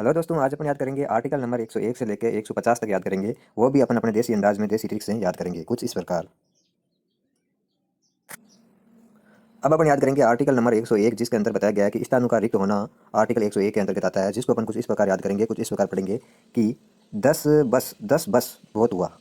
Hello दोस्तों, आज अपन याद करेंगे आर्टिकल नंबर 101 से लेकर 150 तक याद करेंगे। वो भी अपन अपने देसी अंदाज में देसी ट्रिक से याद करेंगे कुछ इस प्रकार। अब अपन याद करेंगे आर्टिकल नंबर 101 जिसके अंदर बताया गया है कि स्थानों का रिक्त होना आर्टिकल 101 के अंतर्गत आता है, जिसको अपन कुछ इस प्रकार याद करेंगे, कुछ इस प्रकार पढ़ेंगे कि 10 बस बहुत हुआ,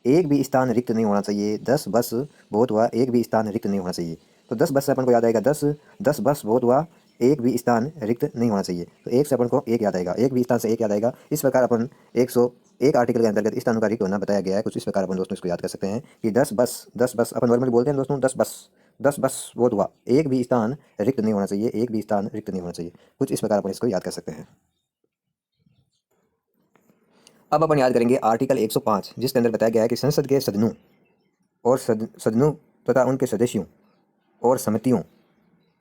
एक भी स्थान रिक्त नहीं होना चाहिए। 10 बस बहुत हुआ, एक भी स्थान रिक्त नहीं होना चाहिए। तो 10 बस से अपन को याद आएगा 10, 10 बस बहुत हुआ, एक भी स्थान रिक्त नहीं होना चाहिए। तो एक से अपन को एक याद आएगा, एक भी स्थान से एक याद आएगा। इस प्रकार अपन 101 आर्टिकल के अंतर्गत स्थानों का रिक्त होना बताया गया है। कुछ इस प्रकार अपन दोस्तों इसको याद कर सकते हैं कि 10 बस अपन नॉर्मली बोलते हैं दोस्तों 10 बस, 10 बस बहुत हुआ, एक भी स्थान रिक्त नहीं होना चाहिए, एक भी स्थान रिक्त नहीं होना चाहिए। कुछ इस प्रकार अपन इसको याद कर सकते हैं। अब अपन याद करेंगे आर्टिकल 105 जिसके अंदर बताया गया है कि संसद के सदनों और सदनों तथा उनके सदस्यों और समितियों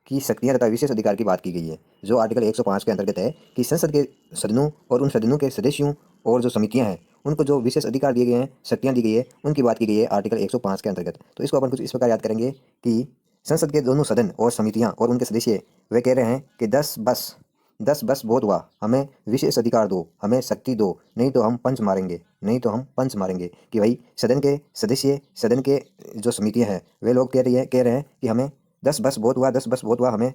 की शक्तियां तथा विशेष अधिकार की बात की गई है। जो आर्टिकल 105 के अंतर्गत है कि संसद के सदनों और उन सदनों के सदस्यों और जो समितियां हैं उनको जो विशेष अधिकार दिए गए हैं, शक्तियां दी गई है, उनकी बात की गई है आर्टिकल 105 के अंतर्गत। तो इसको अपन कुछ इस प्रकार याद करेंगे कि संसद के दोनों सदन और समितियां और उनके सदस्य वे कह रहे हैं कि 10 बस बहुत हुआ, हमें विशेष अधिकार दो, हमें शक्ति दो, नहीं तो हम पंच मारेंगे, नहीं तो हम पंच मारेंगे। कि भाई सदन के सदस्य, सदन के जो समितियां हैं वे लोग कह रहे हैं कि हमें 10 बस बहुत हुआ, 10 बस बहुत हुआ, हमें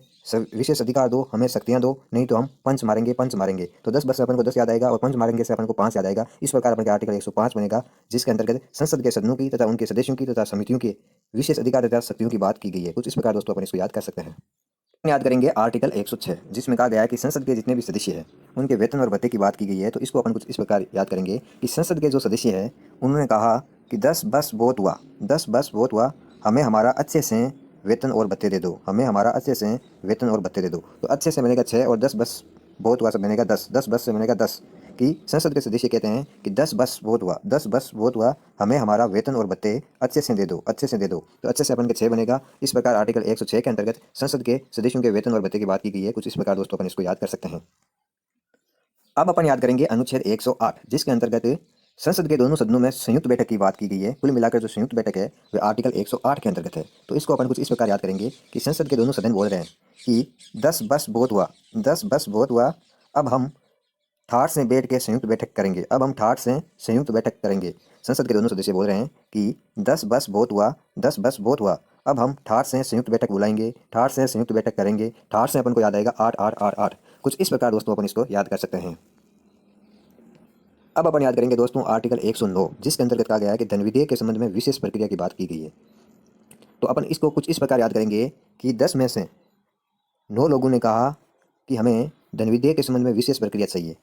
विशेष अधिकार दो, हमें शक्तियां दो, नहीं तो हम पंच मारेंगे, पंच मारेंगे। तो 10 बस से अपन को 10 याद आएगा और पंच मारेंगे से अपन को 5 याद आएगा। इस प्रकार अपन का आर्टिकल 105 बनेगा, जिसके अंतर्गत संसद के सदनों की तथा उनके सदस्यों की तथा समितियों के विशेष अधिकार तथा शक्तियों की बात की गई है। कुछ इस प्रकार दोस्तों अपन इसको याद कर सकते हैं। याद करेंगे आर्टिकल 106 जिसमें कहा गया है कि संसद के जितने भी सदस्य हैं उनके वेतन और भत्ते की बात की गई है। तो इसको अपन कुछ इस प्रकार याद करेंगे कि संसद के जो सदस्य हैं उन्होंने कहा कि 10 बस बहुत हुआ, 10 बस बहुत हुआ, हमें हमारा अच्छे से वेतन और भत्ते दे दो, हमें हमारा अच्छे से वेतन और भत्ते दे दो। तो अच्छे से बनेगा 6 और 10 बस बहुत हुआ से बनेगा 10, 10 बस से बनेगा 10। कि संसद के सदस्य कहते हैं कि 10 बस बहुत हुआ, 10 बस बहुत हुआ, हमें हमारा वेतन और भत्ते अच्छे से दे दो, अच्छे से दे दो। तो अच्छे से अपन के 6 बनेगा। इस प्रकार आर्टिकल 106 के अंतर्गत संसद के सदस्यों के वेतन और भत्ते की बात की गई है। कुछ इस प्रकार दोस्तों अपन इसको याद कर सकते हैं। अब अपन याद करेंगे अनुच्छेद 108 जिसके अंतर्गत संसद के दोनों सदनों में संयुक्त बैठक की बात की गई है। कुल मिलाकर जो संयुक्त बैठक है वह आर्टिकल 108 के अंतर्गत है। तो इसको अपन कुछ इस प्रकार याद करेंगे कि संसद के दोनों सदन बोल रहे हैं कि 10 बस बहुत हुआ, 10 बस बहुत हुआ, अब हम ठाठ से बैठ के संयुक्त बैठक करेंगे, अब हम ठाठ से संयुक्त बैठक करेंगे। संसद के दोनों सदस्य बोल रहे हैं कि 10 बस बहुत हुआ, 10 बस बहुत हुआ, अब हम ठाठ से संयुक्त बैठक बुलाएंगे, ठाठ से संयुक्त बैठक करेंगे। ठाठ से अपन को याद आएगा 8 8 8 8। कुछ इस प्रकार दोस्तों अपन इसको याद कर सकते हैं। अब अपन याद करेंगे दोस्तों आर्टिकल 109 जिसके अंतर्गत कहा गया है कि धन विधेयक के संबंध में विशेष प्रक्रिया की बात की गई है। तो अपन इसको कुछ इस प्रकार याद करेंगे कि 10 में से 9 लोगों ने कहा कि हमें धन विधेयक के संबंध में विशेष प्रक्रिया चाहिए।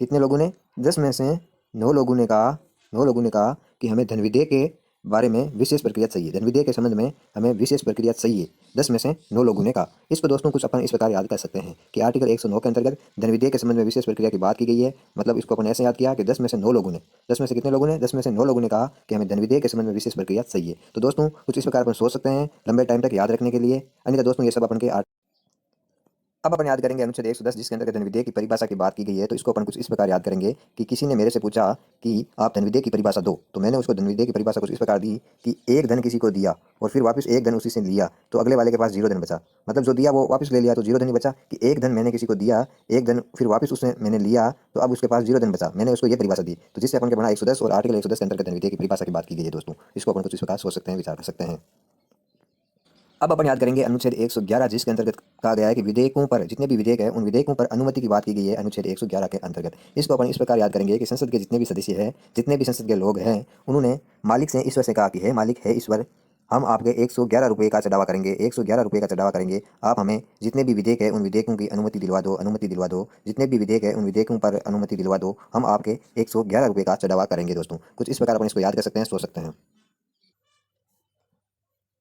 कितने लोगों ने? 10 में से 9 लोगों ने कहा, 9 लोगों ने कहा कि हमें धन विधेयक के बारे में विशेष प्रक्रिया चाहिए, धन विधेयक के संबंध में हमें विशेष प्रक्रिया चाहिए। 10 में से 9 लोगों ने कहा। इसको दोस्तों कुछ अपन इस प्रकार याद कर सकते हैं कि आर्टिकल 109 के अंतर्गत धन विधेयक के संबंध में विशेष प्रक्रिया की बात की गई है। मतलब इसको अपन ऐसे याद किया कि 10 में से 9 लोगों ने, 10 में से कितने लोगों ने? 10 में से 9 लोगों ने कहा कि हमें धन विधेयक के संबंध में विशेष प्रक्रिया चाहिए। तो दोस्तों कुछ इस प्रकार अपन सोच सकते हैं लंबे टाइम तक याद रखने के लिए। अन्यथा दोस्तों ये सब अपन के अब अपन याद करेंगे अनुच्छेद 110 जिसके अंतर्गत धन विधेयक की परिभाषा की बात की गई है। तो इसको अपन कुछ इस प्रकार याद करेंगे कि किसी ने मेरे से पूछा कि आप धन विधेयक की परिभाषा दो, तो मैंने उसको धन विधेयक की परिभाषा कुछ इस प्रकार दी कि एक धन किसी को दिया और फिर वापस एक धन उसी से लिया तो अगले वाले के पास 0 धन बचा। मतलब जो दिया वो वापस ले लिया तो 0 धन ही बचा। कि एक धन मैंने किसी को दिया, एक धन फिर वापस उसने मैंने लिया तो अब उसके पास 0 धन बचा। मैंने उसको ये परिभाषा दी। तो जिससे अपन के बना 110 और आर्टिकल 110 के अंतर्गत धन विधेयक की परिभाषा की बात की गई है दोस्तों। इसको अपन कुछ इस प्रकार सोच सकते हैं, विचार कर सकते हैं। अब अपन याद करेंगे अनुच्छेद 111 जिसके अंतर्गत कहा गया है कि विधेयकों पर, जितने भी विधेयक है उन विधेयकों पर अनुमति की बात की गई है अनुच्छेद 111 के अंतर्गत। इसको अपन इस प्रकार याद करेंगे कि संसद के जितने भी सदस्य हैं, जितने भी संसद के लोग हैं, उन्होंने मालिक से ईश्वर से कहा कि हे मालिक, है ईश्वर, हम आपके 111 रुपये का चढ़ावा करेंगे, 111 रुपये का चढ़ावा करेंगे। आप हमें जितने भी विधेयक है उन विधेयकों की अनुमति दिलवा दो, अनुमति दिलवा दो। जितने भी विधेयक है उन विधेयकों पर अनुमति दिलवा दो, हम आपके 111 रुपये का चढ़ावा करेंगे। दोस्तों कुछ इस प्रकार अपन इसको याद कर सकते हैं, सोच सकते हैं।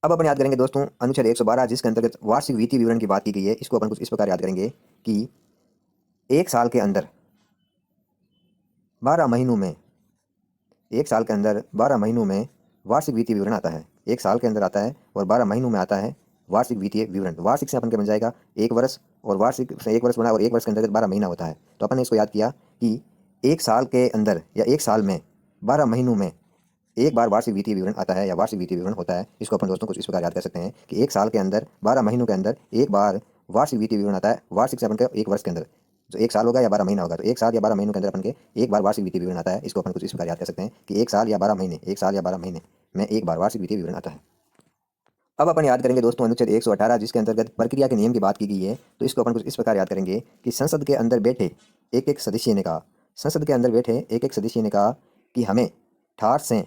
अब अपन याद करेंगे दोस्तों अनुच्छेद 112 जिसके अंतर्गत वार्षिक वित्तीय विवरण की बात की गई है। इसको अपन कुछ इस प्रकार याद करेंगे कि एक साल के अंदर 12 महीनों में, एक साल के अंदर 12 महीनों में वार्षिक वित्तीय विवरण आता है। एक साल के अंदर आता है और 12 महीनों में आता है वार्षिक वित्तीय विवरण। वार्षिक से अपन के बन जाएगा 1 वर्ष, और वार्षिक से 1 वर्ष बना और 1 वर्ष के अंतर्गत 12 महीना होता है। तो अपन ने इसको याद किया कि एक साल के अंदर या एक साल में 12 महीनों में एक बार वार्षिक वित्तीय विवरण आता है या वार्षिक वित्तीय विवरण होता है। इसको अपन दोस्तों कुछ इस प्रकार याद कर सकते हैं कि एक साल के अंदर 12 महीनों के अंदर एक बार वार्षिक वित्तीय विवरण आता है। वार्षिक से अपन का 1 वर्ष के अंदर, जो 1 साल होगा या 12 महीना होगा, तो 1 साल या 12 महीनों के अंदर अपन के एक बार वार्षिक वित्तीय विवरण आता है। इसको अपन कुछ इस प्रकार याद कर सकते हैं कि 1 साल या 12 महीने, 1 साल या 12 महीने में एक बार वार्षिक वित्तीय विवरण आता है। अब अपन याद करेंगे दोस्तों अनुच्छेद 118 जिसके अंतर्गत प्रक्रिया के नियम की बात की गई है। तो इसको अपन कुछ इस प्रकार याद करेंगे कि संसद के अंदर बैठे एक एक सदस्य ने कहा, संसद के अंदर बैठे एक एक सदस्य ने कहा कि हमें ठार से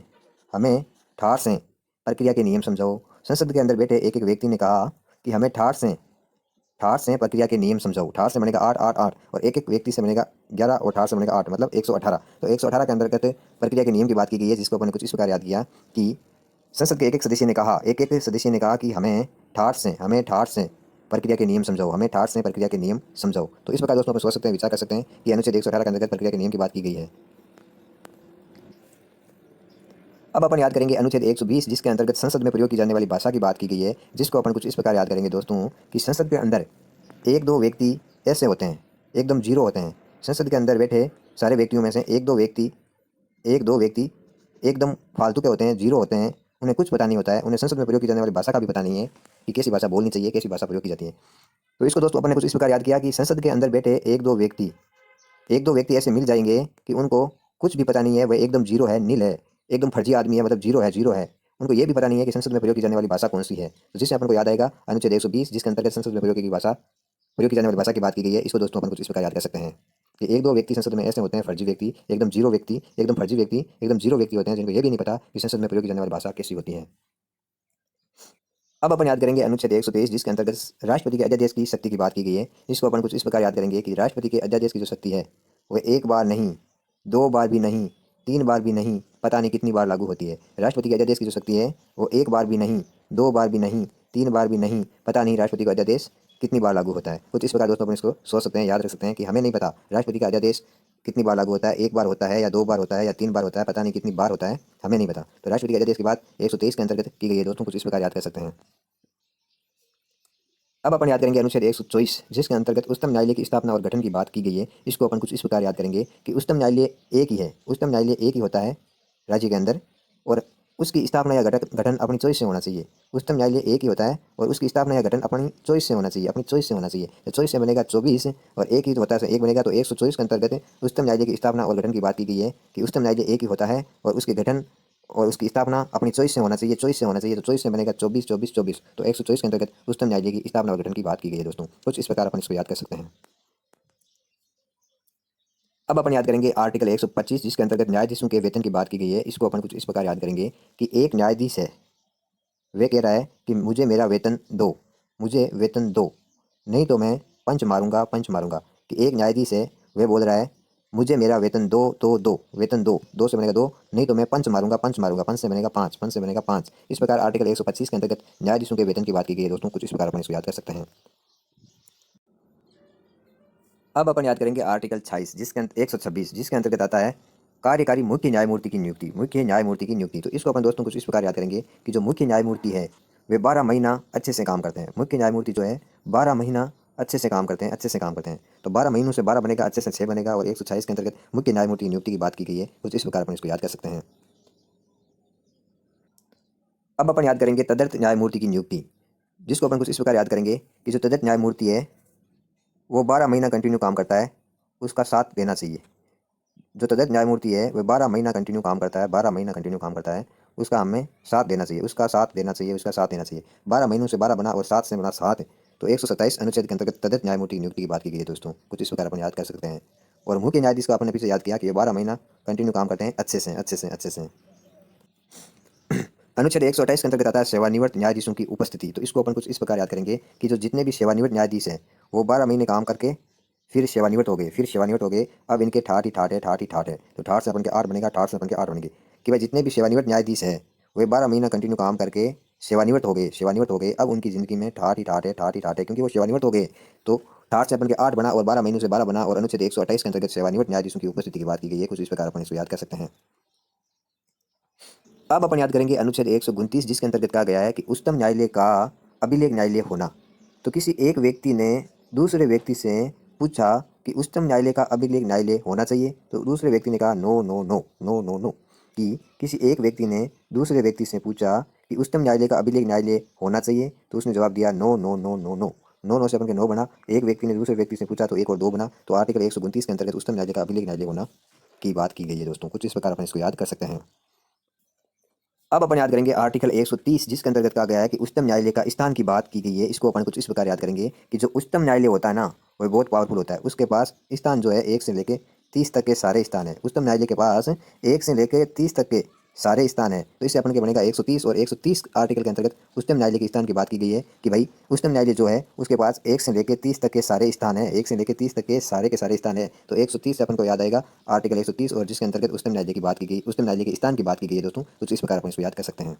प्रक्रिया के नियम समझाओ। संसद के अंदर बैठे एक एक व्यक्ति ने कहा कि हमें ठार से प्रक्रिया के नियम समझाओ। ठार से बनेगा 8 8 8 और एक एक व्यक्ति से बनेगा 11 और ठार से बनेगा 8 मतलब 118। तो 118 के अंतर्गत प्रक्रिया के नियम की बात की गई है, जिसको अपन ने कुछ इस प्रकार याद किया कि संसद के एक एक सदस्य ने कहा कि हमें ठार से प्रक्रिया के नियम समझाओ, हमें ठार से प्रक्रिया के नियम समझाओ। तो इस प्रकार दोस्तों अपन सोच सकते हैं, विचार कर सकते हैं कि अनुच्छेद 118 के अंतर्गत प्रक्रिया के नियम की बात की गई है। अब अपन याद करेंगे अनुच्छेद 120 जिसके अंतर्गत संसद में प्रयोग की जाने वाली भाषा की बात की गई है, जिसको अपन कुछ इस प्रकार याद करेंगे दोस्तों कि संसद के अंदर एक दो व्यक्ति ऐसे होते हैं एकदम जीरो होते हैं। संसद के अंदर बैठे सारे व्यक्तियों में से एक दो व्यक्ति एकदम फालतू के होते हैं, जीरो होते हैं, उन्हें कुछ पता नहीं होता है, उन्हें संसद में प्रयोग की जाने वाली भाषा का भी पता नहीं है कि कैसी भाषा बोलनी चाहिए, कैसी भाषा प्रयोग की जाती है। तो इसको दोस्तों अपन ने कुछ इस प्रकार याद किया कि संसद के अंदर बैठे एक दो व्यक्ति ऐसे मिल जाएंगे कि उनको कुछ भी पता नहीं है, वह एकदम जीरो है, नील है, एकदम फर्जी आदमी है, मतलब जीरो है। उनको ये भी पता नहीं है कि संसद में प्रयोग की जाने वाली भाषा कौन सी है। तो जिससे अपन को याद आएगा अनुच्छेद 120 जिसके अंतर्गत संसद में प्रयोग की जाने वाली भाषा की बात की गई है। इसको दोस्तों अपन कुछ इस प्रकार याद कर सकते हैं कि एक दो व्यक्ति संसद में ऐसे होते हैं फर्जी व्यक्ति, एकदम जीरो व्यक्ति, एकदम फर्जी व्यक्ति, एकदम जीरो व्यक्ति होते हैं जिनको ये भी नहीं पता कि संसद में प्रयोग की जाने वाली भाषा कैसी होती है। अब अपन याद करेंगे अनुच्छेद 123 जिसके अंतर्गत राष्ट्रपति के अध्यादेश की शक्ति की बात की गई है। इसको अपन कुछ इस प्रकार याद करेंगे कि राष्ट्रपति के अध्यादेश की जो शक्ति है वह एक बार नहीं, दो बार भी नहीं, तीन बार भी नहीं, पता नहीं कितनी बार लागू होती है। राष्ट्रपति के अध्यादेश की जो शक्ति है वो एक बार भी नहीं, दो बार भी नहीं, तीन बार भी नहीं, पता नहीं राष्ट्रपति का अध्यादेश कितनी बार लागू होता है। कुछ इस प्रकार दोस्तों अपन इसको सोच सकते हैं, याद रख सकते हैं कि हमें नहीं पता राष्ट्रपति का अध्यादेश कितनी बार लागू होता है, एक बार होता है या दो बार होता है या तीन बार होता है, पता नहीं कितनी बार होता है, हमें नहीं पता। तो राष्ट्रपति के अध्यादेश की बात 123 के अंतर्गत की गई है दोस्तों, कुछ इस प्रकार याद कर सकते हैं। अब अपन याद करेंगे अनुच्छेद 124 जिसके अंतर्गत उच्चतम न्यायालय की स्थापना और गठन की बात की गई है। इसको अपन कुछ इस प्रकार याद करेंगे कि उच्चतम न्यायालय एक ही है, उच्चतम न्यायालय एक ही होता है राज्य के अंदर, और उसकी स्थापना या गठन अपनी चॉइस से होना चाहिए। उच्चतम न्यायालय एक ही होता है और उसकी स्थापना या गठन अपनी चॉइस से होना चाहिए, अपनी चॉइस से होना चाहिए। तो चॉइस से बनेगा 24 और एक ही तो होता है, एक बनेगा, तो 124 के अंतर्गत उच्चतम न्यायालय की स्थापना और गठन की बात की गई है कि उच्चतम न्यायालय एक ही होता है और उसके गठन और उसकी स्थापना अपनी चॉइस से होना चाहिए, चॉइस से होना चाहिए। तो चॉइस से बनेगा 24 24 24, तो 124 के अंतर्गत उच्चतम न्यायालय की स्थापना और गठन की बात की गई है दोस्तों। कुछ इस प्रकार अपन इसको याद कर सकते हैं। अब अपन याद करेंगे आर्टिकल 125 जिसके अंतर्गत न्यायाधीशों के वेतन की बात की गई है। इसको अपन कुछ इस प्रकार याद करेंगे कि एक न्यायाधीश है, वे कह रहा है कि मुझे मेरा वेतन दो, मुझे वेतन दो, नहीं तो मैं पंच मारूंगा। कि एक न्यायाधीश है, वह बोल रहा है मुझे मेरा वेतन दो, वेतन दो, दो से बनेगा दो, नहीं तो मैं पंच मारूंगा, पंच से बनेगा पाँच, पंच से बनेगा पाँच। इस प्रकार आर्टिकल 125 के अंतर्गत न्यायाधीशों के वेतन की बात की गई है दोस्तों, कुछ इस प्रकार अपन इसको याद कर सकते हैं। अब अपन याद करेंगे आर्टिकल 26 126 जिसके अंतर्गत आता है कार्यकारी मुख्य न्यायमूर्ति की नियुक्ति, मुख्य न्यायमूर्ति की नियुक्ति। तो इसको अपन दोस्तों कुछ इस प्रकार याद करेंगे कि जो मुख्य न्यायमूर्ति है वे 12 महीना अच्छे से काम करते हैं। मुख्य न्यायमूर्ति जो है 12 महीना अच्छे से काम करते हैं, अच्छे से काम करते हैं। तो 12 महीनों से 12 बनेगा, अच्छे से 6 बनेगा, और 126 के अंतर्गत मुख्य न्यायमूर्ति की नियुक्ति की बात की गई है। कुछ इस प्रकार अपन इसको याद कर सकते हैं। अब अपन याद करेंगे तदर्थ न्यायमूर्ति की नियुक्ति, जिसको अपन कुछ इस प्रकार याद करेंगे कि जो तदर्थ न्यायमूर्ति है वो 12 महीना कंटिन्यू काम करता है, उसका साथ देना चाहिए। जो तदर्थ न्यायमूर्ति है वह 12 महीना कंटिन्यू काम करता है, 12 महीना कंटिन्यू काम करता है, उसका हमें साथ देना चाहिए, उसका साथ देना चाहिए, उसका साथ देना चाहिए। 12 महीनों से 12 बना और 7 से बना 7, तो 127 अनुच्छेद के अंतर्गत तदर्थ न्यायमूर्ति की नियुक्ति की बात की गई है दोस्तों। कुछ इस प्रकार अपन याद कर सकते हैं। और मुख्य न्यायाधीश का आपने पीछे याद किया कि ये 12 महीना कंटिन्यू काम करते हैं अच्छे से, अच्छे से, अच्छे से। अनुच्छेद 128 के अंतर्गत आता है सेवानिवृत्त न्यायाधीशों की उपस्थिति। तो इसको अपन कुछ इस प्रकार याद करेंगे कि जो जितने भी सेवानिवृत्त न्यायाधीश हैं वो 12 महीने काम करके फिर सेवानिवृत्त हो गए, अब इनके ठाठ ही ठाठ है, ठाठ ही ठाठ है। तो ठाठ से अपन के 8 बनेगा, ठाठ से अपन के 8 बनेंगे कि भाई जितने भी सेवानिवृत्त न्यायाधीश हैं वे 12 महीना कंटिन्यू काम करके सेवानिवृत्त हो गए। अब उनकी ज़िंदगी में ठाठ ही ठाठ है, ठाठ ही ठाठ है, क्योंकि वो सेवानिवृत्त हो गए। तो ठाठ से अपन के 8 बना और 12 महीनों से 12 बना, और अनुच्छेद 128 के अंतर्गत सेवानिवृत्त न्यायाधीशों की उपस्थिति की बात की गई है। कुछ इस प्रकार अपन इसको याद कर सकते हैं। अब अपन याद करेंगे अनुच्छेद 129 जिसके अंतर्गत कहा गया है कि उच्चतम न्यायालय का अभिलेख न्यायालय होना। तो किसी एक व्यक्ति ने दूसरे व्यक्ति से पूछा कि उच्चतम न्यायालय का अभिलेख न्यायालय होना चाहिए, तो दूसरे व्यक्ति ने कहा no no no no no no. कि किसी एक व्यक्ति ने दूसरे व्यक्ति से पूछा कि उच्चतम न्यायालय का अभिलेख न्यायालय होना चाहिए, तो उसने जवाब दिया no no no no no. 9 9 से अपन के 9 बना, एक व्यक्ति ने दूसरे व्यक्ति से पूछा तो 1 और 2 बना, तो आर्टिकल 129 के अंतर्गत उच्चतम न्यायालय का अभिलेख न्यायालय होना की बात की गई है दोस्तों। कुछ इस प्रकार अपन इसको याद कर सकते हैं। अब अपन याद करेंगे आर्टिकल 130 जिसके अंतर्गत कहा गया है कि उच्चतम न्यायालय का स्थान की बात की गई है। इसको अपन कुछ इस प्रकार याद करेंगे कि जो उच्चतम न्यायालय होता है ना, वो बहुत पावरफुल होता है। उसके पास स्थान जो है 1 से लेके 30 तक के सारे स्थान है। उच्चतम न्यायालय के पास 1 से लेके 30 तक के सारे स्थान है। तो इससे अपन के बनेगा 130 और 130 आर्टिकल के अंतर्गत उच्चतम न्यायालय के स्थान की बात की गई है कि भाई उच्चतम न्यायालय जो है उसके पास 1 से लेके 30 तक के सारे स्थान है। 1 से लेके 30 तक के सारे स्थान है। तो 130 से अपन को याद आएगा आर्टिकल 130 और जिसके अंतर्गत उच्चतम न्यायालय की बात की गई, उच्चतम न्यायालय के स्थान की बात की गई है दोस्तों। कुछ इस प्रकार अपन इसको याद कर सकते हैं।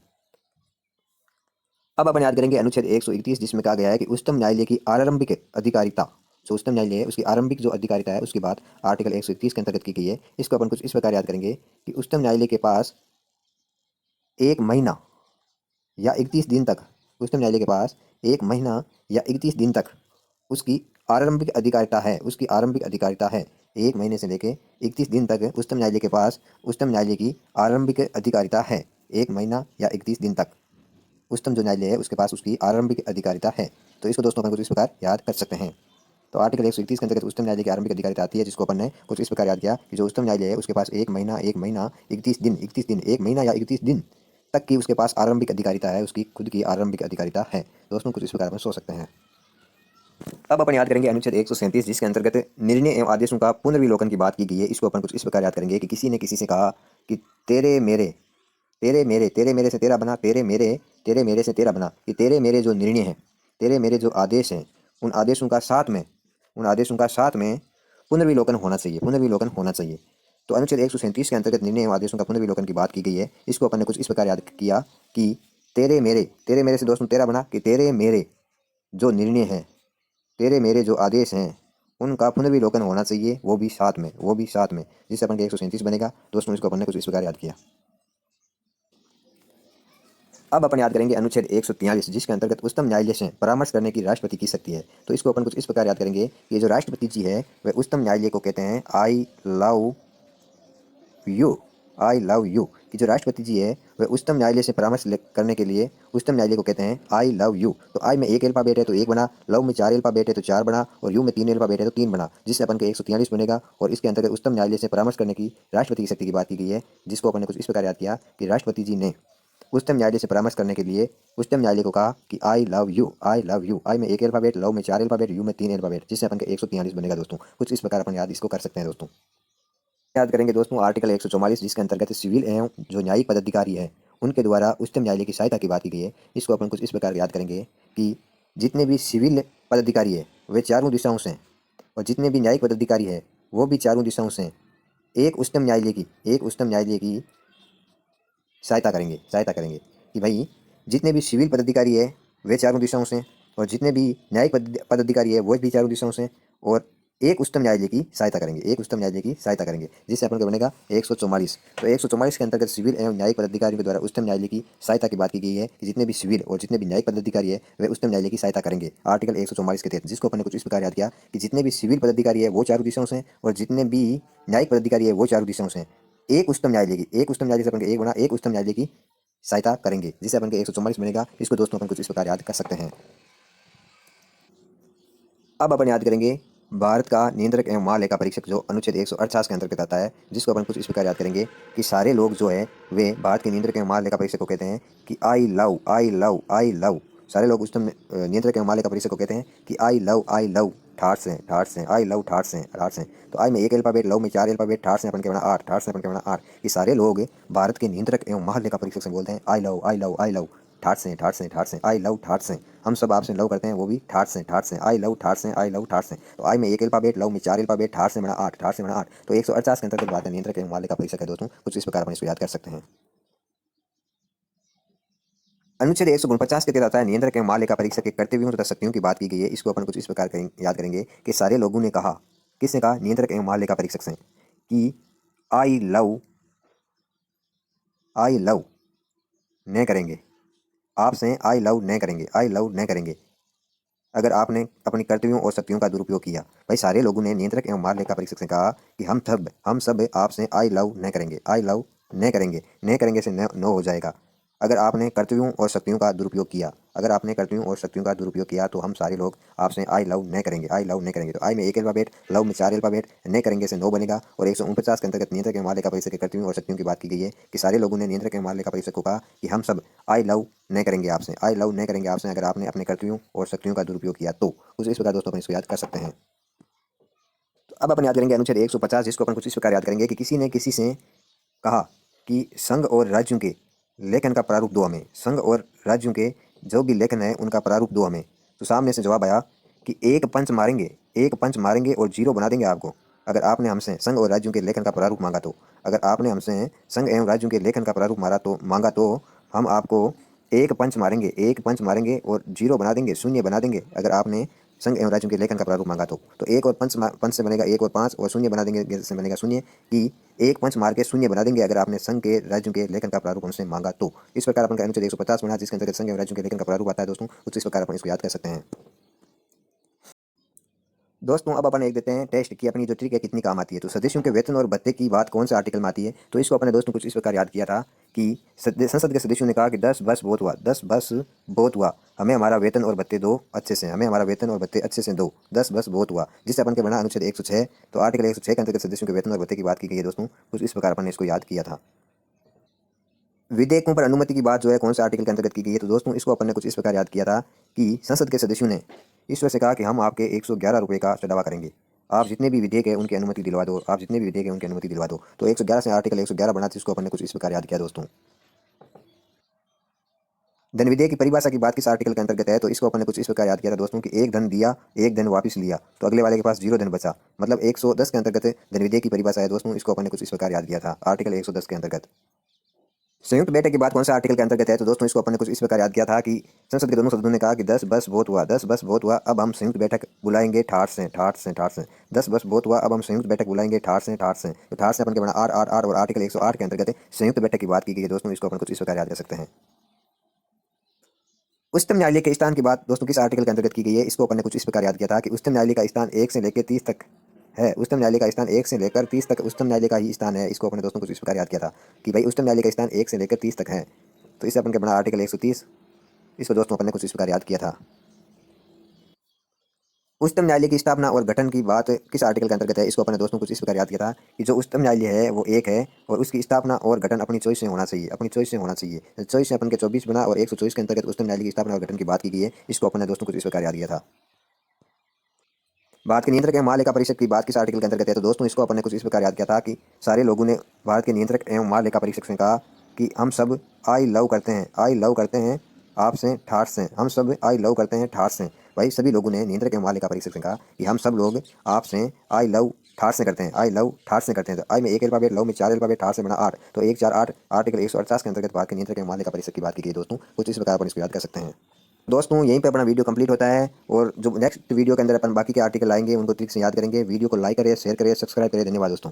अब अपन याद करेंगे अनुच्छेद 131 जिसमें कहा गया है कि उच्चतम न्यायालय की आरंभिक अधिकारिता, जो उच्चतम न्यायालय है उसकी आरंभिक जो अधिकारिता है उसकी बात आर्टिकल 131 के अंतर्गत की गई है। इसको अपन कुछ इस प्रकार याद करेंगे कि उच्चतम न्यायालय के पास 1 महीना या 31 दिन तक, उच्चतम न्यायालय के पास 1 महीना या 31 दिन तक उसकी आरंभिक अधिकारिता है। उसकी आरंभिक अधिकारिता है 1 महीने से लेके 31 दिन तक उच्चतम न्यायालय के पास उच्चतम न्यायालय की आरंभिक अधिकारिता है। 1 महीना या 31 दिन तक उच्चतम जो न्यायालय है उसके पास उसकी आरंभिक अधिकारिता है। तो इसको दोस्तों अपन कुछ इस प्रकार याद कर सकते हैं। तो आर्टिकल 131 के अंतर्गत उच्चतम न्यायालय की आरंभिक अधिकारिता आती है, जिसको अपन ने कुछ इस प्रकार याद किया कि जो उच्चतम न्यायालय है उसके पास 1 महीना 31 दिन 1 महीना या 31 दिन तक की उसके पास आरंभिक अधिकारिता है। उसकी खुद की आरंभिक अधिकारिता है। दोस्तों कुछ इस प्रकार अपन सोच सकते हैं। अब अपन याद करेंगे अनुच्छेद 137 जिसके अंतर्गत निर्णय एवं आदेशों का पुनर्विलोकन की बात की गई है। इसको अपन कुछ इस प्रकार याद करेंगे कि किसी ने किसी से कहा कि तेरे मेरे तेरे मेरे से तेरा बना, तेरे मेरे से तेरा बना, कि तेरे मेरे जो निर्णय हैं, तेरे मेरे जो आदेश हैं, उन आदेशों का साथ में पुनर्विलोकन होना चाहिए, पुनर्विलोकन होना चाहिए। तो अनुच्छेद 137 के अंतर्गत निर्णय एवं आदेशों का पुनर्विलोकन की बात की गई है। इसको अपन ने कुछ इस प्रकार याद किया कि तेरे मेरे से दोस्तों तेरा बना, कि तेरे मेरे जो निर्णय हैं, तेरे मेरे जो आदेश हैं, उनका पुनर्विलोकन होना चाहिए, वो भी साथ में, जिससे अपन का 137 बनेगा। दोस्तों इसको अपन ने कुछ इस प्रकार याद किया। अब अपन याद करेंगे अनुच्छेद 143 जिसके अंतर्गत उच्चतम न्यायालय से परामर्श करने की राष्ट्रपति की शक्ति है। तो इसको अपन कुछ इस प्रकार याद करेंगे कि ये जो राष्ट्रपति जी है वह उच्चतम न्यायालय को कहते हैं यू आई लव यू, कि जो राष्ट्रपति जी है वह उच्चतम न्यायालय से परामर्श करने के लिए उच्चतम न्यायालय को कहते हैं आई लव यू। तो आई में 1 अल्फाबेट है तो 1 बना, लव में 4 अल्फाबेट है तो 4 बना, और यू में 3 अल्फाबेट है तो 3 बना, जिससे अपन का 143 बनेगा। और इसके अंतर्गत उच्चतम न्यायालय से परामर्श करने की राष्ट्रपति की शक्ति की बात की गई है, जिसको अपन ने कुछ इस प्रकार याद किया कि राष्ट्रपति जी ने उच्चतम न्यायालय से परामर्श करने के लिए उच्चतम न्यायालय को कहा कि I love you, I love you. I में 1 अल्फाबेट, लव में 4 अल्फाबेट, यू में 3 अल्फाबेट, जिससे अपन का 143 बनेगा दोस्तों। कुछ इस प्रकार अपन याद इसको कर सकते हैं दोस्तों। याद करेंगे दोस्तों आर्टिकल 144 जिसके अंतर्गत सिविल एवं जो न्यायिक पदाधिकारी है उनके द्वारा उच्चतम न्यायालय की सहायता की बात की गई है। इसको अपन कुछ इस प्रकार याद करेंगे कि जितने भी सिविल पदाधिकारी है वे चारों दिशाओं से, और जितने भी न्यायिक पदाधिकारी है वो भी चारों दिशाओं से एक उच्चतम न्यायालय की सहायता करेंगे कि भाई जितने भी सिविल पदाधिकारी है वे चारों दिशाओं से, और जितने भी न्यायिक पदाधिकारी है वो भी चारों दिशाओं से, और एक उच्चतम न्यायालय की सहायता करेंगे, जिससे अपन को बनेगा 144। तो 144 के अंतर्गत सिविल एवं न्यायिक पदाधिकारियों के द्वारा उच्चतम न्यायालय की सहायता की बात की गई है कि जितने भी सिविल और जितने भी न्यायिक पदाधिकारी है वे उच्चतम न्यायालय की सहायता करेंगे आर्टिकल 144 के तहत, जिसको अपन ने कुछ इस प्रकार याद किया कि जितने भी सिविल पदाधिकारी है वो चारों दिशाओं से, और जितने भी न्यायिक पदाधिकारी है वो चारों दिशाओं से एक उच्चतम न्यायालय से अपन का एक बना, एक उच्चतम न्यायालय की सहायता करेंगे, जिससे अपन का 144 बनेगा। इसको दोस्तों अपन कुछ इस प्रकार याद कर सकते हैं। अब अपन याद करेंगे भारत का नियंत्रक एवं महालेखा परीक्षक जो अनुच्छेद 148 के अंतर्गत आता है, जिसको अपन कुछ इस प्रकार याद करेंगे कि सारे लोग जो है वे भारत के नियंत्रक एवं महालेखा परीक्षक को कहते हैं कि आई लव। सारे लोग उच्चतम नियंत्रक एवं महालेखा परीक्षक को कहते हैं कि आई लव ठाट से आई लव ठाट से। तो आई में 1 अल्फाबेट, लव में 4 अल्फाबेट, ठाट से अपन के बना 8, ये सारे लोग भारत के नियंत्रक एवं महालेखा परीक्षक से बोलते हैं आई लव ठाट से आई लव ठाट से। हम सब आपसे लव करते हैं, वो भी ठाट से आई लव ठाट से। तो आई में 1 अल्फाबेट, लव में 4 अल्फाबेट, ठाट से बना 8। तो 148 के अंतर्गत भारत नियंत्रक एवं महालेखा परीक्षक है दोस्तों। कुछ इस प्रकार अपन इसको याद कर सकते हैं। अनुच्छेद 149 के तहत आता है नियंत्रक एवं महालेखा परीक्षक के कर्तव्यों तथा शक्तियों की बात की गई है। इसको अपन कुछ इस प्रकार याद करेंगे कि सारे लोगों ने कहा, किसने कहा? नियंत्रक एवं महालेखा परीक्षक से, कि आई लव न करेंगे, आपसे आई लव न करेंगे अगर आपने अपनी कर्तव्यों और शक्तियों का दुरुपयोग किया। भाई सारे लोगों ने नियंत्रक एवं महालेखा परीक्षक से कहा कि हम सब आपसे आई लव न करेंगे, न करेंगे से न हो जाएगा, अगर आपने कर्तव्यों और शक्तियों का दुरुपयोग किया, अगर आपने कर्तव्यों और शक्तियों का दुरुपयोग किया तो हम सारे लोग आपसे आई लव नहीं करेंगे, आई लव नहीं करेंगे। तो आई में 1 अल्फाबेट, लव में 4 अल्फाबेट, नहीं करेंगे से नो बनेगा। और 149 के अंतर्गत नियंत्रक एवं मालविका परिषद के कर्तव्यों और शक्तियों की बात की गई है कि सारे लोगों ने नियंत्रक एवं मालविका परिषद को कहा कि हम सब आई लव नहीं करेंगे आपसे, आई लव नहीं करेंगे आपसे अगर आपने अपने कर्तव्यों और शक्तियों का दुरुपयोग किया तो। कुछ इस प्रकार दोस्तों अपन इसको याद कर सकते हैं। तो अब अपन याद करेंगे अनुच्छेद 150, जिसको अपन कुछ इस प्रकार याद करेंगे कि किसी ने किसी से कहा कि संघ और राज्यों के लेखन का प्रारूप दो हमें, संघ और राज्यों के जो भी लेखन है उनका प्रारूप दो हमें। तो सामने से जवाब आया कि एक पंच मारेंगे, एक पंच मारेंगे और जीरो बना देंगे आपको अगर आपने हमसे संघ और राज्यों के लेखन का प्रारूप मांगा तो। अगर आपने हमसे संघ एवं राज्यों के लेखन का प्रारूप मांगा तो हम आपको एक पंच मारेंगे, एक पंच मारेंगे और जीरो बना देंगे, शून्य बना देंगे अगर आपने संघ एवं राज्यों के लेखन का प्रारूप मांगा तो एक और पंच से बनेगा 1 और 5 और शून्य बना देंगे से बनेगा शून्य कि एक पंच मार के शून्य बना देंगे अगर आपने संघ के राज्यों के लेखन का प्रारूप हमसे मांगा तो। इस प्रकार अपन का अनुच्छेद 150 बना जिसके अंतर्गत संघ एवं राज्यों के लेखन का प्रारूप आता है दोस्तों। कुछ इस प्रकार अपन इसको याद कर सकते हैं दोस्तों। अब अपन एक देते हैं टेस्ट की अपनी जो ट्रिक है कितनी काम आती है। तो सदस्यों के वेतन और भत्ते की बात कौन से आर्टिकल में आती है, तो इसको अपने दोस्तों कुछ इस प्रकार याद किया था कि संसद के सदस्यों ने कहा कि 10 बस बहुत हुआ, 10 बस बहुत हुआ, हमें हमारा वेतन और भत्ते दो अच्छे से, हमें हमारा वेतन और भत्ते अच्छे से दो, 10 बस बहुत हुआ, जिससे अपन के बना अनुच्छेद 106। तो आर्टिकल 106 के अंतर्गत सदस्यों के वेतन और भत्ते की बात की गई है दोस्तों। कुछ इस प्रकार अपन ने इसको याद किया था। विधेयकों पर अनुमति की बात जो है कौन से आर्टिकल के अंतर्गत की गई है, तो दोस्तों इसको अपन ने कुछ इस प्रकार याद किया था कि संसद के सदस्यों ने ईश्वर से कहा कि हम आपके 111 रुपये का चढ़ावा करेंगे, आप जितने भी विधेयक है उनकी अनुमति दिलवा दो, आप जितने भी विधेयक है उनकी अनुमति दिलवा दो। तो 111 से आर्टिकल 111 बना जिसको अपन ने कुछ इस प्रकार याद किया दोस्तों। धन विधेयक की परिभाषा की बात किस आर्टिकल के अंतर्गत है, तो इसको अपन ने कुछ इस प्रकार याद किया था दोस्तों कि एक धन दिया, एक धन वापस लिया, तो अगले वाले के पास 0 धन बचा, मतलब 110 के अंतर्गत धन विधेयक की परिभाषा है दोस्तों। इसको अपन ने कुछ इस प्रकार याद किया था आर्टिकल 110 के अंतर्गत। संयुक्त बैठक की बात कौन सा आर्टिकल के अंतर्गत है, तो दोस्तों इसको अपन ने कुछ इस प्रकार याद किया था कि संसद के दोनों सदनों ने कहा कि 10 बस बहुत हुआ, 10 बस बहुत हुआ, अब हम संयुक्त बैठक बुलाएंगे ठाठ से, ठाठ से, ठाठ से। 10 बस बहुत हुआ, अब हम संयुक्त बैठक बुलाएंगे ठाठ से, ठाठ से। तो ठाठ से अपन के बना आर आर आर और आर्टिकल 108 के अंतर्गत संयुक्त बैठक की बात की गई है दोस्तों। इसको अपन कुछ इस प्रकार याद कर सकते हैं। उच्चतम न्यायालय के स्थान की बात दोस्तों किस आर्टिकल के अंतर्गत की गई है, इसको अपन ने कुछ इस प्रकार याद किया था कि उच्चतम न्यायालय का स्थान 1 से लेकर 30 तक है, उच्चतम न्यायालय का स्थान 1 से लेकर 30 तक उच्चतम न्यायालय का ही स्थान है। इसको अपने दोस्तों कुछ इस प्रकार याद किया था कि भाई उच्चतम न्यायालय का स्थान 1 से लेकर 30 तक है। तो इससे अपन के बना आर्टिकल 130। इसको दोस्तों अपन ने कुछ इस प्रकार याद किया था। उच्चतम न्यायालय की स्थापना और गठन की बात किस आर्टिकल के अंतर्गत है, इसको अपने दोस्तों कुछ इस प्रकार याद किया था कि जो उच्चतम न्यायालय है वो एक है और उसकी स्थापना और गठन अपनी चॉइस से होना चाहिए, अपनी चॉइस से होना चाहिए। चॉइस से अपन के 24 बना और 124 के अंतर्गत उच्चतम न्यायालय की स्थापना और गठन की बात की गई है। इसको अपने दोस्तों कुछ इस प्रकार याद किया था। भारत के नियंत्रक एवं महालेखा परिषद की बात किस आर्टिकल के अंतर्गत है, तो दोस्तों इसको अपन ने कुछ इस प्रकार याद किया था कि सारे लोगों ने भारत के नियंत्रक एवं महालेखा परीक्षक से कहा कि हम सब आई लव करते हैं, आई लव करते हैं आपसे ठाठ से, हम सब आई लव करते हैं ठाठ से। भाई सभी लोगों ने नियंत्रक एवं महालेखा परीक्षक से कहा कि हम सब लोग आपसे आई लव ठाठ से करते हैं, आई लव ठाठ से करते हैं। तो आई में 1 अल्फाबेट, लव में 4 अल्फाबेट, ठाठ से बना 8, तो 1 4 8 आर्टिकल 148 के अंतर्गत भारत के नियंत्रक एवं महालेखा परिषद की बात की गई दोस्तों। कुछ इस प्रकार अपन इसको याद कर सकते हैं दोस्तों। यहीं पे अपना वीडियो कंप्लीट होता है और जो नेक्स्ट वीडियो के अंदर अपन बाकी के आर्टिकल आएंगे उनको ठीक से याद करेंगे। वीडियो को लाइक करें, शेयर करें, सब्सक्राइब करें। धन्यवाद दोस्तों।